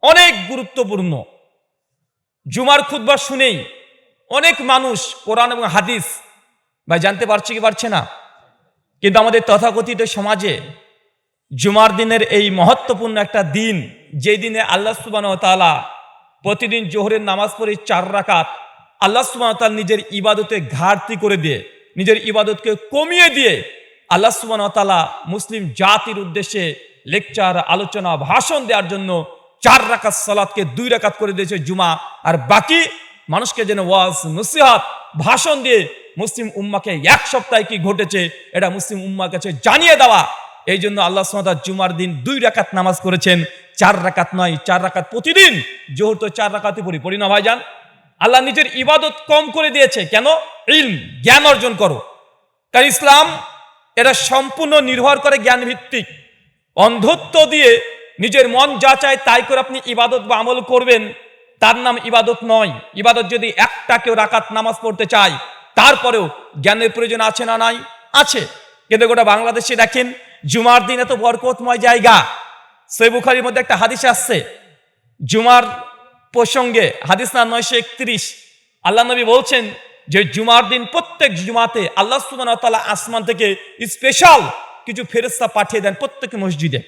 অনেক গুরুত্বপূর্ণ। জুমার খুতবা শুনেই অনেক মানুষ কোরআন এবং হাদিস ভাই জানতে পারছে কি পারছে না। কিন্তু আমাদের তথাকথিত সমাজে জুমার দিনের এই মহত্বপূর্ণ একটা দিন, যে দিনে আল্লাহ সুবহানাহু ওয়া তাআলা প্রতিদিন জোহরের নামাজ পড়ে 4 রাকাত আল্লাহ সুবহানাহু ওয়া তাআলা নিজের ইবাদতে ঘাটতি করে দিয়ে, নিজের ইবাদতকে কমিয়ে দিয়ে আল্লাহ সুবহানাহু ওয়া তাআলা মুসলিম জাতির উদ্দেশ্যে লেকচার, আলোচনা, ভাষণ দেওয়ার জন্য 4 রাকাত সালাতকে 2 রাকাত করে দিয়েছে জুমা। আর বাকি মানুষকে যেন ওয়াজ, নসিহত, ভাষণ দিয়ে মুসলিম উম্মাকে এক সপ্তাহে কি ঘটেছে এটা মুসলিম উম্মার কাছে জানিয়ে দেওয়া। এই জন্য আল্লাহ সুবহানাহু ওয়া তাআলা জুমার দিন 2 রাকাত নামাজ করেছেন, 4 রাকাত নয়, 4 রাকাত প্রতিদিন। জোহর তো 4 রাকাতই পড়ি না ভাইজান। আল্লাহ নিজের ইবাদত কম করে দিয়েছে কেন? ইলম, জ্ঞান অর্জন করো। কারণ ইসলাম এটা সম্পূর্ণ নির্ভর করে জ্ঞান ভিত্তিক। অন্ধত্ব দিয়ে নিজের মন যা চায় তাই করে আপনি ইবাদত বা আমল করবেন, তার নাম ইবাদত নয়। ইবাদত যদি একটা কেউ রাকাত নামাজ পড়তে চায়, তারপরেও জ্ঞানের প্রয়োজন আছে না? নাই, আছে। কিন্তু গোটা বাংলাদেশে দেখেন জুমার দিন এত বরকতময় জায়গা। সহিহ বুখারীর মধ্যে একটা হাদিস আসছে জুমার প্রসঙ্গে, হাদিস না 931। আল্লাহ নবী বলছেন যে জুমার দিন প্রত্যেক জুমাতে আল্লাহ সুবহানাহু ওয়া তাআলা আসমান থেকে স্পেশাল কিছু ফেরেশতা পাঠিয়ে দেন প্রত্যেক মসজিদে।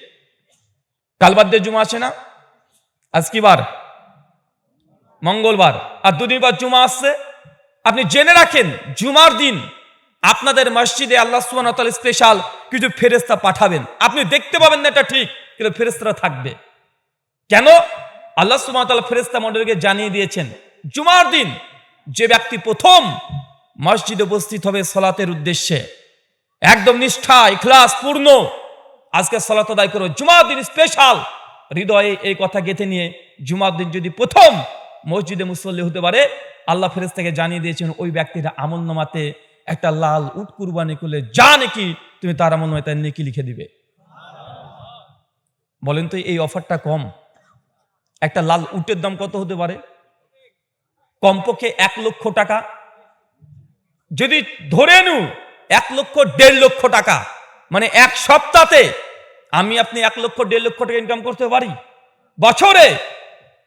কাল বাদ দিয়ে জুমা আছে না? আজ কি বার? মঙ্গলবার। আর 2 দিন পর জুমা আসছে। আপনি জেনে রাখেন জুমার দিন আপনাদের মসজিদে আল্লাহ সুবহানাহু ওয়া তাআলা স্পেশাল কিছু ফেরেশতা পাঠাবেন। আপনি দেখতে পাবেন না, এটা ঠিক, কিন্তু ফেরেশতারা থাকবে। কেন? আল্লাহ সুবহানাহু ওয়া তাআলা ফেরেশতা মণ্ডলীকে জানিয়ে দিয়েছেন জুমার দিন যে ব্যক্তি প্রথম মসজিদে উপস্থিত হবে সালাতের উদ্দেশ্যে, একদম নিষ্ঠা, ইখলাস পূর্ণ আজকে সালাত আদায় করো। জুমার দিন স্পেশাল হৃদয়ে এই কথা গেঁথে নিয়ে জুমার দিন যদি প্রথম মসজিদে মুসল্লি হতে পারে, আল্লাহ ফেরেশতাকে জানিয়ে দিয়েছেন ওই ব্যক্তির আমলনামাতে একটা লাল উট কুরবানি করলে যা নাকি তুমি তার আমলনামাতে নেকি লিখে দিবে। বলেন তো এই অফারটা কম? একটা লাল উটের দাম কত হতে পারে? কমপক্ষে 1 লক্ষ টাকা। যদি ধরে নু 1 লক্ষ 1.5 লক্ষ টাকা, মানে এক সপ্তাহে আমি আপনি 1 লক্ষ 1.5 লক্ষ টাকা ইনকাম করতে পারি। বছরে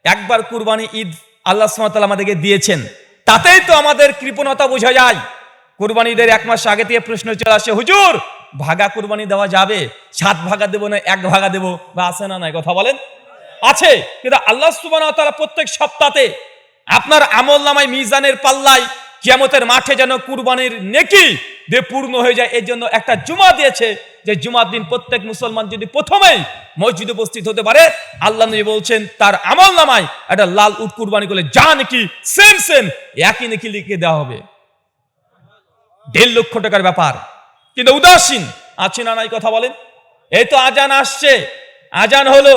একবার কুরবানি ঈদ আল্লাহ সুবহানাহু ওয়া তাআলা আমাদেরকে দিয়েছেন, তাতেই তো আমাদের কৃপণতা বোঝা যায়। কুরবানি ঈদের 1 মাস আগে থেকে প্রশ্ন চলে আসে, হুজুর ভাগা কুরবানি দেওয়া যাবে? 7 ভাগা দেবো না 1 ভাগা দেবো? বা আছে না নাই? কথা বলেন। আছে। কিন্তু আল্লাহ সুবহানাহু ওয়া তাআলা প্রত্যেক সপ্তাহে আপনার আমলনামায় মিজানের পাল্লায় কিয়ামতের মাঠে যেন কুরবানির নেকি দিয়ে পূর্ণ হয়ে যায়, এই জন্য একটা জুমা দিয়েছে, যে জুমার দিন প্রত্যেক মুসলমান যদি প্রথমেই মসজিদে উপস্থিত হতে পারে, আল্লাহ নবী বলছেন তার আমলনামায় একটা লাল উট কুরবানি করলে যা নাকি সেম একই নেকি লিখে দেওয়া হবে। 1.5 লক্ষ টাকার ব্যাপার। কিন্তু উদাসীন আছে না নাই? কথা বলেন। এই তো আজান আসছে, আজান হলো,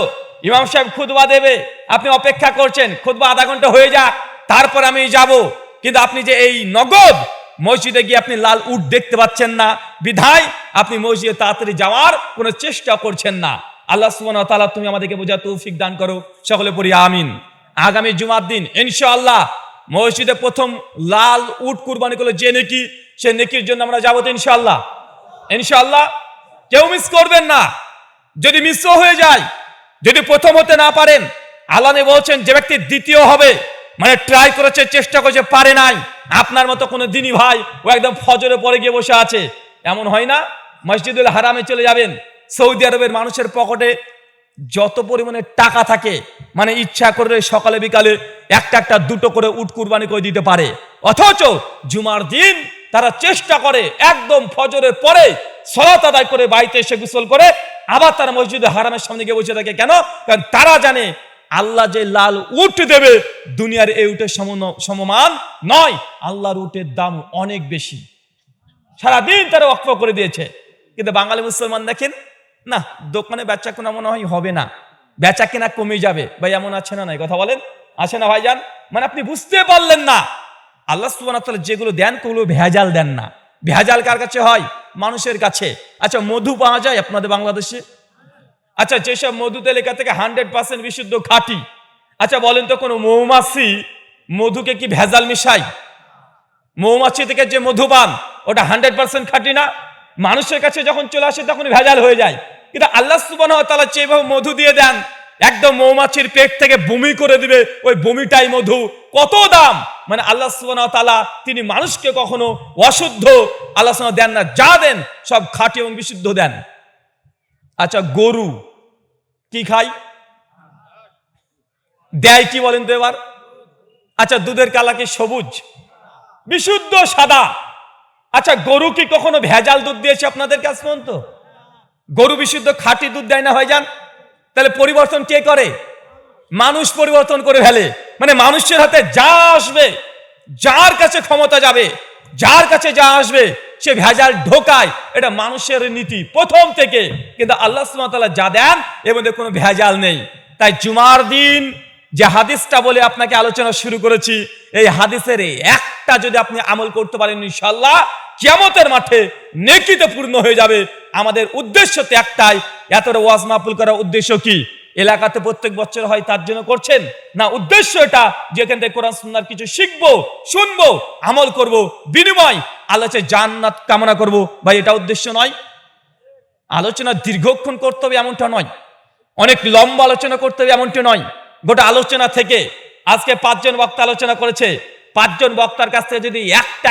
ইমাম সাহেব খুতবা দেবে, আপনি অপেক্ষা করছেন খুতবা আধা ঘন্টা হয়ে যাক তারপর আমি যাব। কিন্তু আপনি যে এই নগদ মসজিদে গিয়ে আপনি লাল উট দেখতে পাচ্ছেন না, বিধায় আপনি মসজিদে তাড়াতাড়ি যাওয়ার কোনো চেষ্টা করছেন না। আল্লাহ সুবহানাহু ওয়া তাআলা তুমি আমাদেরকে বোঝার তৌফিক দান করো, সকলে পড়ি আমিন। আগামী জুমার দিন ইনশাআল্লাহ মসজিদে প্রথম লাল উট কুরবানি করলে যে নেকি, সে নেকির জন্য আমরা যাবো তো ইনশাআল্লাহ। ইনশাআল্লাহ কেউ মিস করবেন না। যদি মিসও হয়ে যায়, যদি প্রথম হতে না পারেন, আল্লাহ বলছেন যে ব্যক্তি দ্বিতীয় হবে, মানে ট্রাই করেছে, চেষ্টা করেছে, পারে নাই, আপনার মতো কোনো দিনী ভাই ও একদম ফজরে পরে গিয়ে বসে আছে, এমন হয় না। মসজিদুল হারামে চলে যাবেন, সৌদি আরবের মানুষের পকেটে যত পরিমাণে টাকা থাকে, মানে ইচ্ছা করে সকালে বিকালে একটা 2টো করে উট কুরবানি করে দিতে পারে। অথচ জুমার দিন তারা চেষ্টা করে একদম ফজরের পরে সালাত আদায় করে বাড়িতে এসে গোসল করে আবার তারা মসজিদে হারামের সামনে গিয়ে বসে থাকে। কেন? কারণ তারা জানে আল্লাহ যে লাল উট দেবে দুনিয়ার এই উটের সমমান নয়, আল্লাহর উটের দাম অনেক বেশি। সারাদিন তারা ওয়াকফ করে দিয়েছে। কিন্তু বাঙালি মুসলমান দেখেন না, দোকানে বেচা কেনা মনে হয় হবে না, বেচা কেনা কমে যাবে। ভাই এমন আছে না নাই? কথা বলেন, আছে না ভাইজান? মানে আপনি বুঝতে পারলেন না আল্লাহ সুবহানাহু ওয়া তাআলা যেগুলো দেন ওগুলো ভেজাল দেন না। ভেজাল কার কাছে হয়? মানুষের কাছে। আচ্ছা মধু পাওয়া যায় আপনাদের বাংলাদেশে? আচ্ছা যেসব মধুতে লেখা থেকে 100% বিশুদ্ধ খাঁটি, আচ্ছা বলেন তো কোনো মৌমাছি মধুকে কি ভেজাল মিশায়? মৌমাছি থেকে যে মধু পান ওটা 100% খাঁটি না? মানুষের কাছে যখন চলে আসে তখন ভেজাল হয়ে যায়। কিন্তু আল্লাহ সুবহানাহু ওয়া তাআলা যেভাবে মধু দিয়ে দেন একদম মৌমাছির পেট থেকে বমি করে দিবে, ওই বমিটাই মধু। কত দাম! মানে আল্লাহ সুবহানাহু ওয়া তাআলা তিনি মানুষকে কখনো অশুদ্ধ আল্লাহ সুবহানাহু দেন না, যা দেন সব খাঁটি এবং বিশুদ্ধ দেন। আচ্ছা, গরু কি খায়? দেয় কি বলেন তো এবার? আচ্ছা, দুধের কালার কি সবুজ? বিশুদ্ধ সাদা। আচ্ছা, গরু কি কখনো ভেজাল দুধ দিয়েছে আপনাদের কাছে? তো গরু বিশুদ্ধ খাঁটি দুধ দেয় না ভাইজান? তাহলে পরিবর্তন কে করে? মানুষ পরিবর্তন করে ফেলে। মানে মানুষের হাতে যা আসবে, যার কাছে ক্ষমতা যাবে, যার কাছে যা আসবে সে ভেজাল ঢোকায়। এটা মানুষের নীতি প্রথম থেকে। কিন্তু আল্লাহ সুবহানাহু ওয়া তাআলা যা দেন এর মধ্যে কোনো ভেজাল নেই। তাই জুমার দিন যে হাদিসটা বলে আপনাকে আলোচনা শুরু করেছি, এই হাদিসের একটা যদি আপনি আমল করতে পারেন, ইনশাআল্লাহ কিয়ামতের মাঠে নেকিতে পূর্ণ হয়ে যাবে। আমাদের উদ্দেশ্য তো একটাই। এতটা ওয়াজ মাহফিল করার উদ্দেশ্য কি? এলাকাতে প্রত্যেক বছর হয় তার জন্য করছেন না? উদ্দেশ্য এটা যে এখান থেকে কোরআন সুন্নাহর কিছু শিখবো, শুনবো, আমল করব, বিনিময় আল্লাহর জান্নাত কামনা করব। ভাই, এটা উদ্দেশ্য নয়? আলোচনা দীর্ঘক্ষণ করতে হবে এমনটা নয়, অনেক লম্বা আলোচনা করতে হবে এমনটা নয়। গোটা আলোচনা থেকে আজকে 5 জন বক্তা আলোচনা করেছে, 5 জন বক্তার কাছ থেকে যদি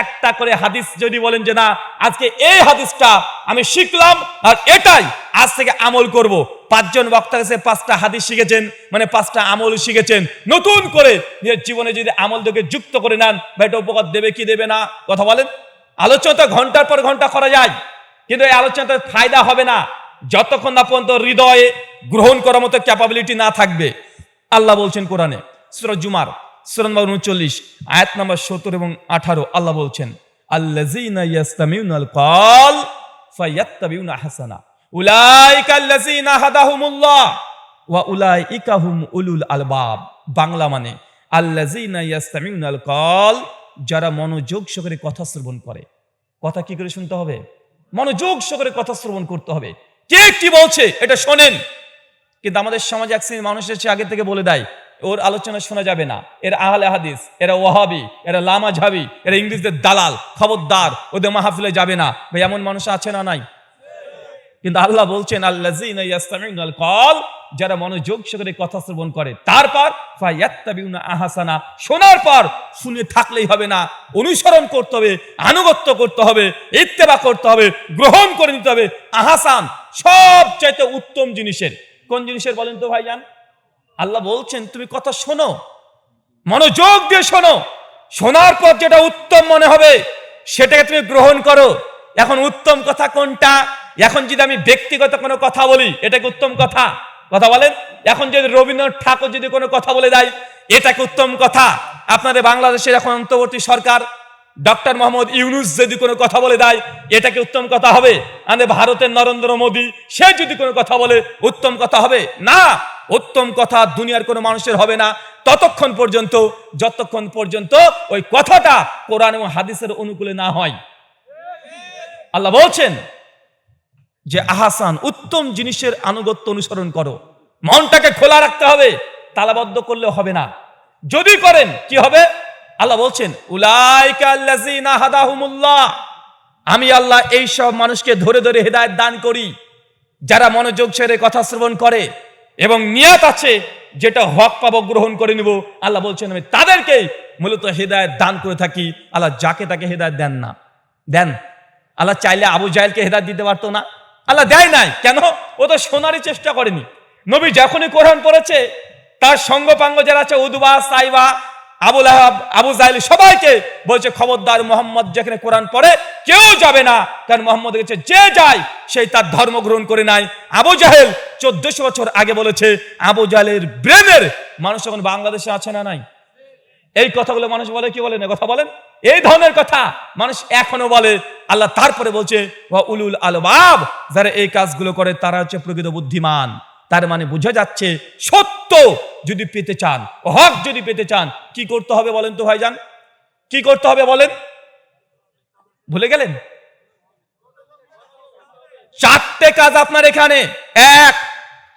একটা করে হাদিস যদি বলেন যে না আজকে এই হাদিসটা আমি শিখলাম আর এটাই আজ থেকে আমল করব, 5 জন বক্তার কাছে 5টা হাদিস শিখেছেন, মানে 5টা আমল শিখেছেন। নতুন করে নিজের জীবনে যদি আমল থেকে যুক্ত করে নেন, ভাই এটা উপকার দেবে কি দেবে না? কথা বলেন। আলোচনা তো ঘন্টার পর ঘন্টা করা যায়, কিন্তু এই আলোচনাতে ফায়দা হবে না যতক্ষণ না পর্যন্ত হৃদয়ে গ্রহণ করার মতো ক্যাপাবিলিটি না থাকবে। আল্লাহ বলছেন কোরআনে সূরা জুমার সূরা নম্বর 39 আয়াত নম্বর 17 এবং 18, আল্লাহ বলছেন আল্লাযীনা ইয়াসতামিউনাল কওল ফায়াত্তাবিউনা আহসানা উলাইকা আল্লাযীনা হাদাহুমুল্লাহ ওয়া উলাইকা হুম উলুল আলবাব। বাংলা মানে আল্লাযীনা ইয়াসতামিউনাল কওল, যারা মনোযোগ সহকারে কথা শ্রবণ করে। কথা কি করে শুনতে হবে? মনোযোগ সহকারে কথা শ্রবণ করতে হবে। কে কি বলছে এটা শোনেন। কিন্তু আমাদের সমাজে এক শ্রেণীর মানুষ এসে আগে থেকে বলে দেয় ওর আলোচনা শোনা যাবে না, এরা আহলে হাদিস, এরা ওয়াহাবি, এরা লামাঝাবি, এরা ইংরেজদের দালাল, খবরদার ওদের মাহফিলে যাবে না। ভাই, এমন মানুষ আছে না নাই? কিন্তু আল্লাহ বলছেন আল্লাযীনা ইয়াসতামিউনাল কওল, যারা মনোযোগ সহকারে কথা শ্রবণ করে, তারপর ফায়াত্তাবিউনা আহসানা, শোনার পর শুনে থাকলেই হবে না, অনুসরণ করতে হবে, আনুগত্য করতে হবে, ইত্তেবা করতে হবে, গ্রহণ করে নিতে হবে। আহসান সবচাইতে উত্তম জিনিসের। কোন জিনিসের বলেন তো ভাইজান? আল্লাহ বলছেন তুমি কথা শোনো, মনোযোগ দিয়ে শোনো, শোনার পর যেটা উত্তম মনে হবে সেটাকে তুমি গ্রহণ করো। এখন উত্তম কথা কোনটা? এখন যদি আমি ব্যক্তিগত কোনো কথা বলি, এটাকে উত্তম কথা? কথা বলেন। এখন যদি রবীন্দ্রনাথ ঠাকুর যদি কোনো কথা বলে দেয়, এটাকে উত্তম কথা? আপনাদের বাংলাদেশের এখন অন্তর্বর্তী সরকার ডক্টর মোহাম্মদ ইউনূস যদি কোনো কথা বলে দেয়, এটাকে উত্তম কথা হবে? আমাদের ভারতের নরেন্দ্র মোদী সে যদি কোনো কথা বলে, উত্তম কথা হবে না? উত্তম কথা দুনিয়ার কোনো মানুষের হবে না ততক্ষণ পর্যন্ত যতক্ষণ পর্যন্ত ওই কথাটা কোরআন এবং হাদিসের অনুকূলে না হয়। আল্লাহ বলছেন যে আহসান, উত্তম জিনিসের আনুগত্য অনুসরণ করো। মনটাকে খোলা রাখতে হবে, তালাবদ্ধ করলে হবে না। যদি করেন কি হবে? আল্লাহ বলছেন উলাইকা আল্লাযীনা হাদাহুমুল্লাহ, আমি আল্লাহ এই সব মানুষকে ধরে ধরে হেদায়েত দান করি, যারা মনোযোগ ছেড়ে কথা শ্রবণ করে এবং নিয়ত আছে যেটা হক পাবো, গ্রহণ করে নিব। আল্লাহ বলছেন আমি তাদেরকেই মূলত হেদায়েত দান করে থাকি। আল্লাহ যাকে তাকে হেদায়েত দেন না। দেন? আল্লাহ চাইলে আবু জাহেলকে হেদায়েত দিতে পারতো না? আল্লাহ দেয় নাই। কেন? ও তো শোনারই চেষ্টা করেনি। নবী যখনই কোরআন পড়েছে তার সঙ্গপাঙ্গ যারা আছে, উদবা, সাইবা, আবু লাহাব, আবু জাহেল, সবাইকে বলছে খবরদার, মোহাম্মদ যেখানে কোরআন পড়ে কেউ যাবে না। কারণ মোহাম্মদ কাছে যে যায় সেই তার ধর্ম গ্রহণ করে নাই। আবু জাহেল 1400 বছর আগে বলেছে। আবু জাহেলের ব্রেনের মানুষ এখন বাংলাদেশে আছে না নাই? এই কথাগুলো মানুষ বলে কি বলে না? কথা বলেন। এই ধরনের কথা মানুষ এখনো বলে। আল্লাহ তারপরে বলছে ওয়া উলুল আলবাব, যারা এই কাজগুলো করে তারা হচ্ছে প্রকৃত বুদ্ধিমান। তার মানে বোঝা যাচ্ছে সত্য যদি পেতে চান, হক যদি পেতে চান, কি করতে হবে বলেন তো ভাইজান? কি করতে হবে বলেন? ভুলে গেলেন? 4টে কাজ আপনার এখানে। 1,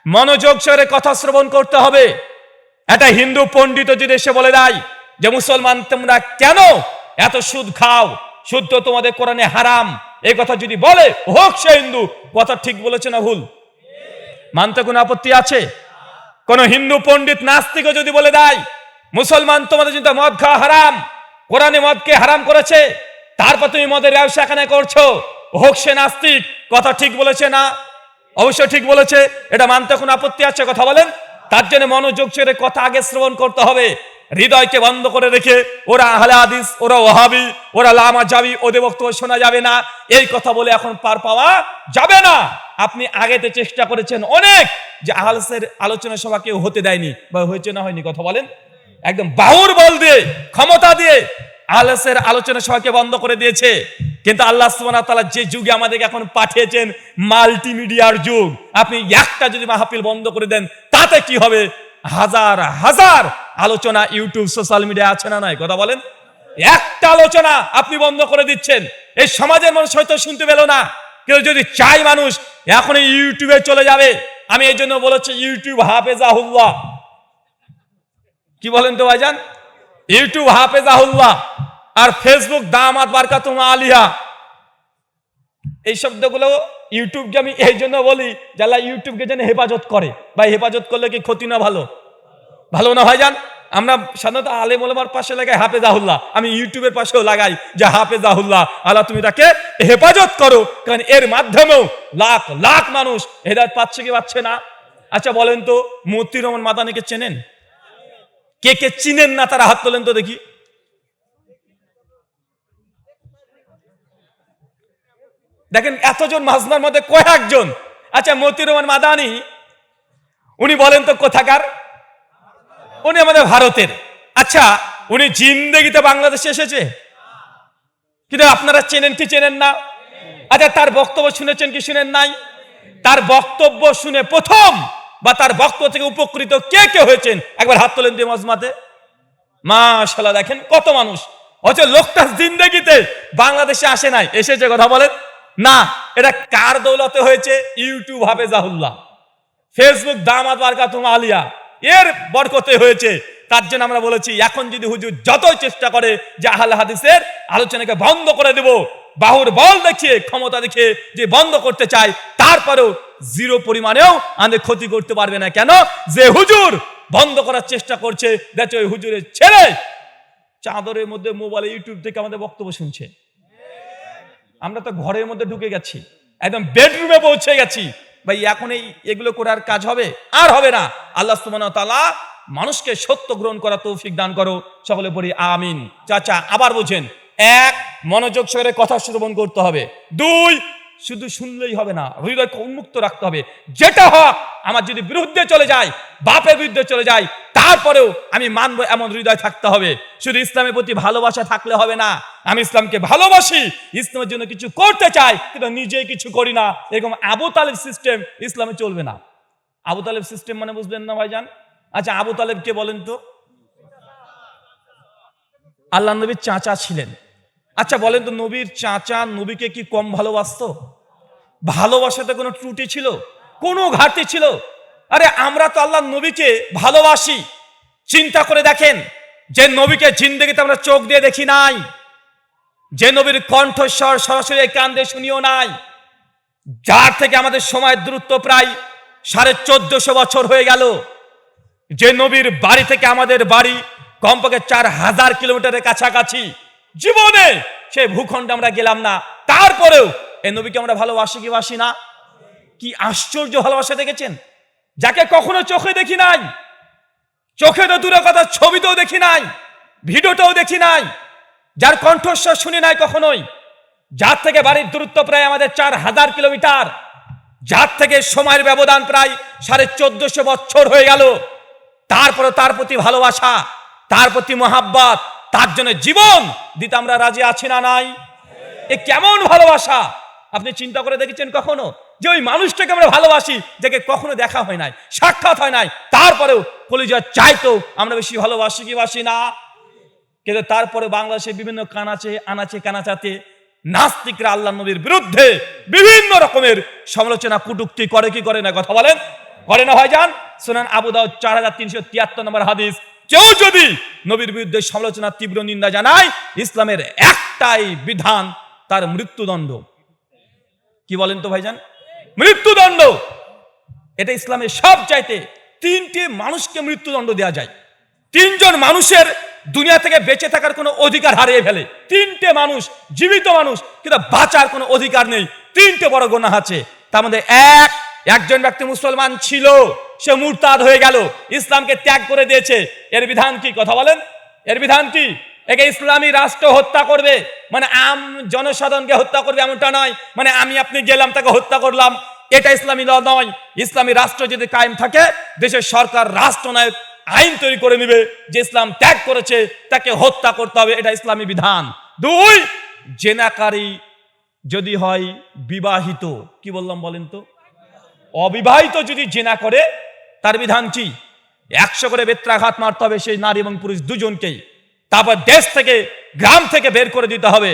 মনোযোগ সহকারে কথা শ্রবণ করতে হবে। একটা হিন্দু পণ্ডিত যদি এসে বলে দেয় যে মুসলমান তোমরা কেন এত সুদ খাও, সুদ তো তোমাদের কোরআনে হারাম, এই কথা যদি বলে, হোক সে হিন্দু, কথা ঠিক বলেছে না ভুল? মানতে কোনো আপত্তি আছে? কোন হিন্দু পণ্ডিত নাস্তিকও যদি বলে দেয় মুসলমান তোমাদের জন্য মদ খাওয়া হারাম, কোরআনে মদকে হারাম করেছে, তারপর তুমি মদের ব্যবসা এখানে করছো, হোক সে নাস্তিক, কথা ঠিক বলেছে না? অবশ্যই ঠিক বলেছে। এটা মানতে কোনো আপত্তি আছে? কথা বলেন। তার জন্য মনোযোগ ছেড়ে কথা আগে শ্রবণ করতে হবে। হৃদয়কে বন্ধ করে রেখে ওরা আহলে হাদিস, ওরা ওয়াহাবি, ওরা লামা যাবি, ওদের বক্তব্য শোনা যাবে না, এই কথা বলে এখন পার পাওয়া যাবে না। আপনি আগেতে চেষ্টা করেছেন অনেক যে আহলের আলোচনা সভা কেউ হতে দেয়নি, বা হয়েছে না হয়নি? কথা বলেন। একদম বাহুর বল দিয়ে, ক্ষমতা দিয়ে আহলের আলোচনা সভাকে বন্ধ করে দিয়েছে। কিন্তু আল্লাহ সুবহানাহু ওয়া তাআলা যে যুগে আমাদেরকে এখন পাঠিয়েছেন, মাল্টিমিডিয়ার যুগ, আপনি একটা যদি মাহফিল বন্ধ করে দেন তাতে কি হবে? হাজার হাজার আলোচনা ইউটিউব সোশ্যাল মিডিয়া আছে না নাই? কথা বলেন। একটা আলোচনা আপনি বন্ধ করে দিচ্ছেন, এই সমাজের মানুষ হয়তো শুনতে পেল না, কেউ যদি চাই মানুষ এখন ইউটিউবে চলে যাবে। আমি এই জন্য বলেছি ইউটিউব হাফেজাহুল্লাহ। কি বলেন তো ভাইজান? ইউটিউব হাফেজাহুল্লাহ আর ফেসবুক দামাত বারকাতুহু আলিহা, এই শব্দগুলো ইউটিউবকে আমি এই জন্য বলি যে আল্লাহ ইউটিউবকে যেন হেফাজত করে। বা হেফাজত করলে কি ক্ষতি না ভালো? ভালো না ভাইজান? আমরা সাধারণত আলেম ওলামার পাশে লাগাই হাফেজাহুল্লাহ, আমি ইউটিউবের পাশেও লাগাই যে হাফেজাহুল্লাহ, আল্লাহ তুমি তাকে হেফাজত করো, কারণ এর মাধ্যমেও লাখ লাখ মানুষ হেদায়েত পাচ্ছে কি পাচ্ছে না? আচ্ছা বলেন তো, মতিউর রহমান মাদানীকে চেনেন? কে কে চিনেন না তারা হাত তোলেন তো দেখি। দেখেন এতজন মাজমার মধ্যে কয়েকজন। আচ্ছা মতিউর রহমান মাদানী উনি বলেন তো কোথাকার? উনি আমাদের ভারতের। আচ্ছা উনি জিন্দেগিতে বাংলাদেশে এসেছে? কিন্তু আপনারা চেনেন কি চেনেন না? আচ্ছা তার বক্তব্য শুনেছেন কি শুনেন নাই? তার বক্তব্য শুনে প্রথম বা তার বক্তব্য থেকে উপকৃত কে কে হয়েছেন একবার হাত তোলেন দিয়ে মজমাতে। মাশাআল্লাহ, দেখেন কত মানুষ। অথচ লোকটা জিন্দেগিতে বাংলাদেশে আসে নাই, এসেছে। কথা বলেন না। এটা কার দৌলতে হয়েছে? ইউটিউব হাফেজাহুল্লাহ, ফেসবুক দামাত বারকাতুহু আলিয়া, এর বরকতে হয়েছে। তার জন্য আমরা বলেছি এখন যদি হুজুর যতই চেষ্টা করে যে আহলে হাদিসের আলোচনাকে বন্ধ করে দেব, বাহুর বল দেখিয়ে, ক্ষমতা দেখিয়ে যে বন্ধ করতে চায়, তারপরেও জিরো পরিমাণেও আমাদের ক্ষতি করতে পারবে না। কেন? যে হুজুর বন্ধ করার চেষ্টা করছে, দেখো ওই হুজুরের ছেলে চাদরের মধ্যে মোবাইলে ইউটিউব থেকে আমাদের বক্তব্য শুনছে। আমরা তো ঘরের মধ্যে ঢুকে গেছি, একদম বেডরুমে পৌঁছে গেছি। ভাই এখন এগুলো করে আর কাজ হবে? আর হবে না। আল্লাহ সুবহানাহু ওয়া তাআলা মানুষকে সত্য গ্রহণ করা তৌফিক দান করো, সকলে পড়ি আমিন। চাচা আবার বুঝেন, এক, মনোযোগ সহকারে কথা শ্রবণ করতে হবে। দুই, শুধু শুনলেই হবে না, হৃদয়কে উন্মুক্ত রাখতে হবে। যেটা হক আমার যদি বিরুদ্ধে চলে যায়, বাপের বিরুদ্ধে চলে যায়, তারপরেও আমি মানবো এমন হৃদয় থাকতে হবে। শুধু ইসলামের প্রতি ভালোবাসা থাকলে হবে না। আমি ইসলামকে ভালোবাসি, ইসলামের জন্য কিছু করতে চাই, কিন্তু নিজেই কিছু করি না, এরকম আবু তালেব সিস্টেম ইসলামে চলবে না। আবু তালেব সিস্টেম মানে বুঝলেন না ভাইজান? আচ্ছা আবু তালেব কে বলেন তো? আল্লাহ নবীর চাচা ছিলেন। আচ্ছা বলেন তো, নবীর চাচা নবীকে কি কম ভালোবাসতো? ভালোবাসাতে কোনো ত্রুটি ছিল? কোনো ঘাটতি ছিল? আরে আমরা তো আল্লাহ নবীকে ভালোবাসি। চিন্তা করে দেখেন, যে নবীকে জিন্দেগিতে আমরা চোখ দিয়ে দেখি নাই, যে নবীর কণ্ঠস্বর সরাসরি কান দিয়ে শুনিও নাই, যার থেকে আমাদের সময়ের দূরত্ব প্রায় 1450 বছর হয়ে গেল, যে নবীর বাড়ি থেকে আমাদের বাড়ি কমপক্ষে 4000 কিলোমিটারের কাছাকাছি, জীবনে সে ভূখণ্ডে আমরা গেলাম না, তারপরেও এই নবীকে আমরা ভালোবাসি কি বাসি না? কি আশ্চর্য ভালোবাসা দেখেছেন, যাকে কখনো চোখে দেখি নাই, চোখে তো দূরের কথা ছবিতেও দেখি নাই, ভিডিওতেও দেখি নাই, যার কণ্ঠস্বর শুনি নাই কখনোই, যার থেকে বাড়ির দূরত্ব প্রায় আমাদের 4000 কিলোমিটার, যার থেকে সময়ের ব্যবধান প্রায় 1450 বছর হয়ে গেল, তারপরে তার প্রতি ভালোবাসা, তার প্রতি মহাব্বত, তার জন্য জীবন দিতে আমরা রাজি আছি না নাই? এ কেমন ভালোবাসা! আপনি চিন্তা করে দেখেছেন কখনো যে ওই মানুষটাকে আমরা ভালোবাসি, যাকে কখনো দেখা হয় নাই, সাক্ষাৎ হয় নাই, তারপরেও কলিজা চাইতো আমরা বেশি ভালোবাসি কি বাসি না? কিন্তু তারপরে বাংলাদেশে বিভিন্ন আনাচে কানাচাতে নাস্তিকরা আল্লাহ নবীর বিরুদ্ধে বিভিন্ন রকমের সমালোচনা কটূক্তি করে কি করে না? কথা বলেন, করে না ভাইজান? সুনান আবু দাউদ 4373 নম্বর হাদিস, কেউ যদি নবীর বিরুদ্ধে সমালোচনা তীব্র নিন্দা জানায়, ইসলামের একটাই বিধান, তার মৃত্যুদণ্ড। কি বলেন তো ভাইজান? মৃত্যুদণ্ড। এটা ইসলামের সবচাইতে 3টে মানুষকে মৃত্যুদণ্ড দেওয়া যায়। 3 জন মানুষের দুনিয়া থেকে বেঁচে থাকার কোনো অধিকার হারিয়ে ফেলে। 3টে মানুষ, জীবিত মানুষ, কিন্তু বাঁচার কোনো অধিকার নেই। 3টে বড় গুনাহ আছে। তার মধ্যে একজন ব্যক্তি মুসলমান ছিল, সে মুরতাদ হয়ে গেল, ইসলামকে ত্যাগ করে দিয়েছে। এর বিধান কি? কথা বলেন, এর বিধান কি? একে ইসলামী রাষ্ট্র হত্যা করবে, মানে জনসাধারণকে হত্যা করবে এমনটা নয়, মানে আমি আপনি গেলাম তাকে হত্যা করলাম, এটা ইসলামী ল নয়। ইসলামী রাষ্ট্র যদি কায়েম থাকে, দেশের সরকার রাষ্ট্রনায়ক আইন তৈরি করে নিবে যে ইসলাম ত্যাগ করেছে তাকে হত্যা করতে হবে, এটা ইসলামী বিধান। 2, জেনাকারী যদি হয় বিবাহিত, কি বললাম বলেন তো, অবিবাহিত যদি জেনা করে তার বিধান কি? 100 করে বেত্রাঘাত মারতে হবে সেই নারী এবং পুরুষ দুজনকেই। তারপর দেশ থেকে, গ্রাম থেকে বের করে দিতে হবে।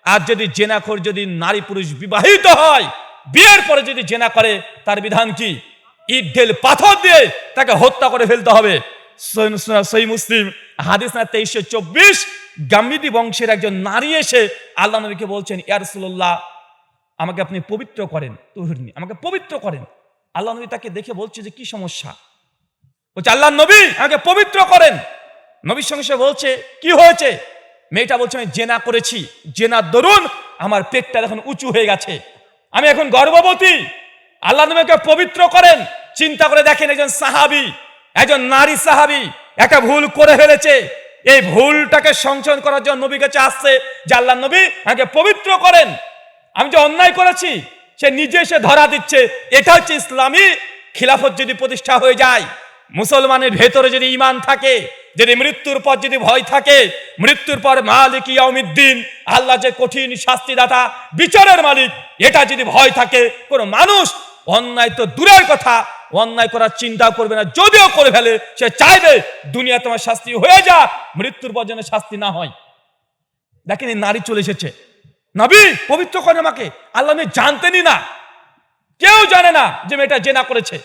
আর যদি জেনাখোর যদি নারী পুরুষ বিবাহিত হয়, বিয়ের পরে যদি জেনা করে তার বিধান কি? ইট ঢেল পাথর দিয়ে তাকে হত্যা করে ফেলতে হবে। সহিহ মুসলিম হাদিস না 2324, গাম্মিদি বংশের একজন নারী এসে আল্লাহ নবীকে বলছেন, ইয়া রাসূলুল্লাহ, আমাকে আপনি পবিত্র করেন, তুহিরনি, আমাকে পবিত্র করেন। আল্লাহ নবী তাকে দেখে বলছে যে কি সমস্যা? বলছে, আল্লাহ নবী আমাকে পবিত্র করেন। নবীর সঙ্গে সে বলছে, কি হয়েছে? মেয়েটা বলছে, আমি জেনা করেছি, জেনার দরুন আমার পেটটা এখন উঁচু হয়ে গেছে, আমি এখন গর্ভবতী। আল্লাহ নবীকে পবিত্র করেন। চিন্তা করে দেখেন, একজন সাহাবী, একজন নারী সাহাবী একটা ভুল করে ফেলেছে, এই ভুলটাকে সংশোধন করার জন্য নবীর কাছে আসছে যে আল্লাহ নবী আমাকে পবিত্র করেন, আমি যে অন্যায় করেছি। সে নিজে এসে ধরা দিচ্ছে। এটা হচ্ছে ইসলামী খিলাফত যদি প্রতিষ্ঠা হয়ে যায়, মুসলমানের ভেতরে যদি ঈমান থাকে, যদি মৃত্যুর পর যদি ভয় থাকে, মৃত্যুর পর মালিক ইয়াউমিদ্দিন, আল্লাহ যে কঠিন শাস্তিদাতা, বিচারের মালিক, এটা যদি ভয় থাকে, কোন মানুষ অন্যায় তো দূরের কথা, অন্যায় করার চিন্তা করবে না। যদিও করে ফেলে, সে চাইবে দুনিয়া তোমার শাস্তি হয়ে যা, মৃত্যুর পর যেন শাস্তি না হয়। দেখেন, এই নারী চলে এসেছে, নবী পবিত্র করেন আমাকে। আল্লাহ নবী জানতেনই না, কেউ জানে না যে মেয়েটা জেনা করেছে,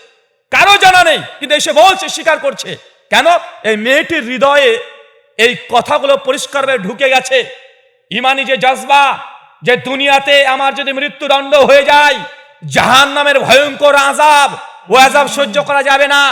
কারো জানা নেই, কিন্তু এসে বলছে, স্বীকার করছে। কেন? এই মেয়েটির হৃদয়ে এই কথাগুলো পরিষ্কারভাবে ঢুকে গেছে। ইমানি যে জজবা, যে দুনিয়াতে আমার যদি মৃত্যুদণ্ড হয়ে যায়, জাহান্নামের ভয়ঙ্কর আযাব, ও আযাব সহ্য করা যাবে না,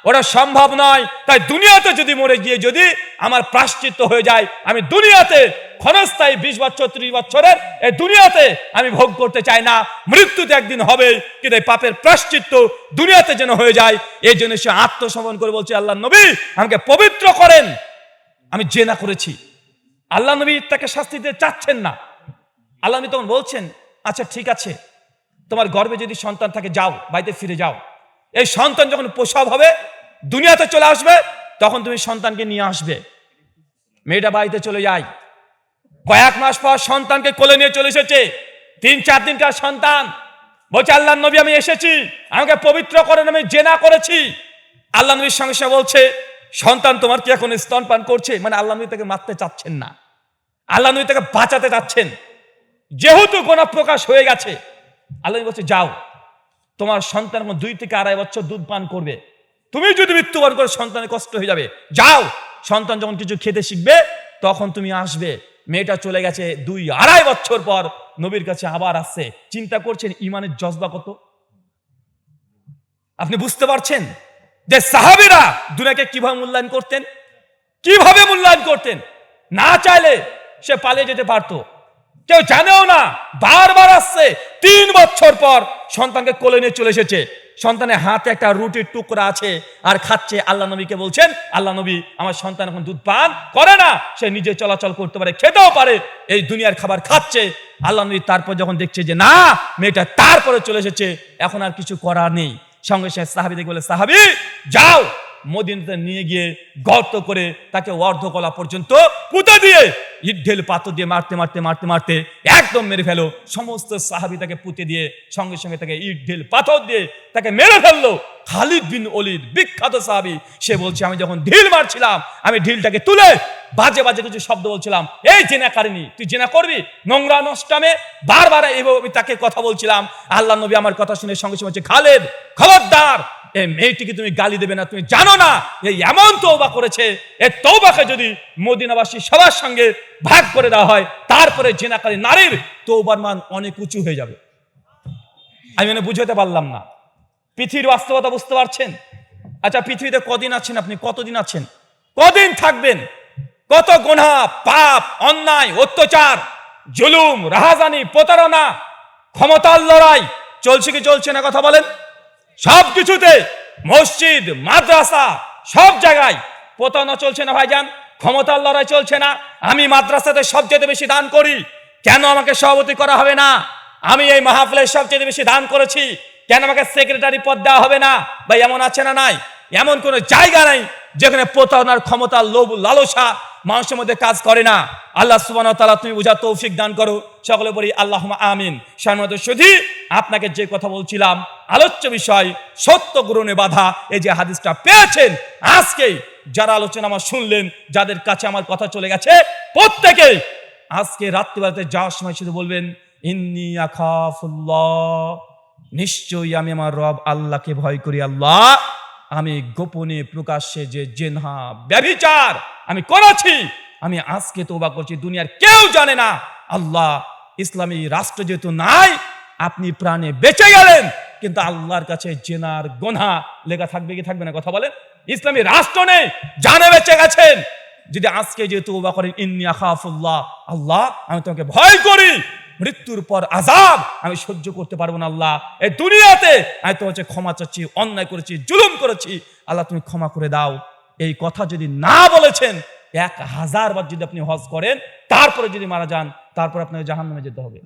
ওটা সম্ভব নয়। তাই দুনিয়াতে যদি মরে গিয়ে যদি আমার প্রায়শ্চিত্ত হয়ে যায়, আমি দুনিয়াতে ক্ষণস্থায়ী 20 বছর 30 বছরের এই দুনিয়াতে আমি ভোগ করতে চাই না। মৃত্যুতে একদিন হবে, কিন্তু এই পাপের প্রায়শ্চিত্ত দুনিয়াতে যেন হয়ে যায়, এই জন্য সে আত্মসমর্পণ করে বলছে, আল্লাহ নবী আমাকে পবিত্র করেন, আমি জেনা করেছি। আল্লাহ নবী তাকে শাস্তি দিতে চাচ্ছেন না। আল্লাহ নবী তখন বলছেন, আচ্ছা ঠিক আছে, তোমার গর্ভে যদি সন্তান থাকে, যাও বাড়িতে ফিরে যাও। এই সন্তান যখন প্রসব হবে, দুনিয়াতে চলে আসবে, তখন তুমি সন্তানকে নিয়ে আসবে। মেয়েটা বাড়িতে চলে যায়। কয়েক মাস পর সন্তানকে কোলে নিয়ে চলে এসেছে। 3-4 দিনকার সন্তান। বলছে, আল্লাহ নবী আমি এসেছি, আমাকে পবিত্র করেন, আমি জেনা করেছি। আল্লাহ নবীর সঙ্গে সঙ্গে বলছে, সন্তান তোমার কি এখন স্তনপান করছে? মানে আল্লাহ নবী তাকে মারতে চাচ্ছেন না, আল্লাহ নবী তাকে বাঁচাতে চাচ্ছেন। যেহেতু গুনাহ প্রকাশ হয়ে গেছে, আল্লাহ নবী বলছে, যাও, তোমার সন্তান 2 থেকে 2.5 বছর দুধ পান করবে। তুমি যদি মৃত্যুবরণ করে সন্তানের কষ্ট হয়ে যাবে, যাও, সন্তান যখন কিছু খেতে শিখবে তখন তুমি আসবে। মেয়েটা চলে গেছে। 2-2.5 বছর পর নবীর কাছে আবার আসছে। চিন্তা করছেন ইমানের জজবা কত? আপনি বুঝতে পারছেন যে সাহাবীরা দুনিয়াকে কিভাবে মূল্যায়ন করতেন, কিভাবে মূল্যায়ন করতেন। না চাইলে সে পালিয়ে যেতে পারতো, কেউ জানেও না। বারবার আসছে। 3 বছর পর সন্তানকে কোলে নিয়ে চলে এসেছে। সন্তানের হাতে একটা রুটির টুকরা আছে আর খাচ্ছে। আল্লাহ নবীকে বলছেন, আল্লাহ নবী আমার সন্তান এখন দুধ পান করে না, সে নিজে চলাচল করতে পারে, খেতেও পারে, এই দুনিয়ার খাবার খাচ্ছে। আল্লাহ নবী তারপর যখন দেখছে যে না, মেয়েটা তারপরে চলে এসেছে, এখন আর কিছু করার নেই, সঙ্গে সঙ্গে সাহাবীদেরকে বলে, সাহাবী যাও, মদিনাতে নিয়ে গিয়ে গর্ত করে তাকে অর্ধকলা পর্যন্ত পুঁতে দিয়ে ইট ঢেল পাথর দিয়ে মারতে মারতে মারতে মারতে একদম মেরে ফেলো। সমস্ত সাহাবী তাকে পুঁতে দিয়ে সঙ্গে সঙ্গে তাকে ইট ঢেল পাথর দিয়ে তাকে মেরে ফেললো। খালিদ বিন ওলীদ বিখ্যাত সাহাবী, সে বলছে, আমি যখন ঢিল মারছিলাম, আমি ঢিলটাকে তুলে বাজে বাজে কিছু শব্দ বলছিলাম, এই জেনাকারিনী, তুই জেনা করবি, নোংরা নষ্টামে, বারবার এইভাবে তাকে কথা বলছিলাম। আল্লাহ নবী আমার কথা শুনে সঙ্গে সঙ্গে বলছে, খালিদ খবরদার, এই মেয়েটিকে তুমি গালি দেবে না, তুমি জানো না এই এমন তওবা করেছে, এই তওবাকে যদি মদিনাবাসী সবার সঙ্গে ভাগ করে দেওয়া হয়, তারপরে জিনাকারী নারীর তওবার মান অনেক উঁচু হয়ে যাবে। আমি বুঝাতে পারলাম না, পৃথিবীর বাস্তবতা বুঝতে পারছেন? আচ্ছা, পৃথিবীতে কদিন আছেন আপনি? কতদিন আছেন? কদিন থাকবেন? কত গুনাহ, পাপ, অন্যায়, অত্যাচার, জুলুম, রাহাজানি, প্রতারণা, ক্ষমতার লড়াই চলছে কি চলছে না? কথা বলেন। সব কিছুতে, মসজিদ, মাদ্রাসা, সব জায়গায় প্রতারণা চলছে না ভাইজান? ক্ষমতার লড়াই চলছে না? আমি মাদ্রাসাতে সবচেয়ে বেশি দান করি, কেন আমাকে সভাপতি করা হবে না? আমি এই মাহফিলে সবচেয়ে বেশি দান করেছি, কেন আমাকে সেক্রেটারি পদ দেওয়া হবে না? ভাই এমন আছে না নাই? এমন কোনো জায়গা নাই যেখানে প্রতারণার, ক্ষমতার লোভ, লালসা মানুষের মধ্যে কাজ করে না। আল্লাহ সুবহানাহু ওয়া তাআলা তুমি বুঝার তৌফিক দান করো, সকলে বলি আল্লাহুম্মা আমিন। সম্মানিত সুধী, আপনাকে যে কথা বলছিলাম, আলোচ্য বিষয় সত্য গ্রহণে বাধা, এই যে হাদিসটা পেয়েছেন আজকে, যারা আলোচনা আমার শুনলেন, যাদের কাছে আমার কথা চলে গেছে, প্রত্যেকেই আজকে রাত্রিবেলাতে যাওয়ার সময় শুধু বলবেন ইন্নী আখাফুল্লাহ, নিশ্চয়ই আমি আমার রব আল্লাহকে ভয় করি। আল্লাহ, আমি গোপনে প্রকাশ্যে যে জেনা, ব্যভিচার আমি করেছি, আমি আজকে তওবা করছি, দুনিয়ার কেউ জানে না। আল্লাহ, ইসলামী রাষ্ট্র যেহেতু নাই, আপনি প্রাণে বেঁচে গেলেন, কিন্তু আল্লাহর কাছে জেনার গুনাহ লেখা থাকবে কি থাকবে না? কথা বলেন। ইসলামী রাষ্ট্র নেই, জানে বেঁচে গেছেন। যদি আজকে যে তওবা করেন ইন্নী আখাফুল্লাহ, আল্লাহ আমি তোমাকে ভয় করি, মৃত্যুর পর আযাব আমি সহ্য করতে পারবো না। আল্লাহ, এই দুনিয়াতে আমি তোমার কাছে ক্ষমা চাচ্ছি, অন্যায় করেছি, জুলুম করেছি, আল্লাহ তুমি ক্ষমা করে দাও। এই কথা যদি না বলেছেন, 1000 বার যদি আপনি হজ করেন, তারপরে যদি মারা যান, তারপর আপনাকে জাহান্নামে যেতে হবে।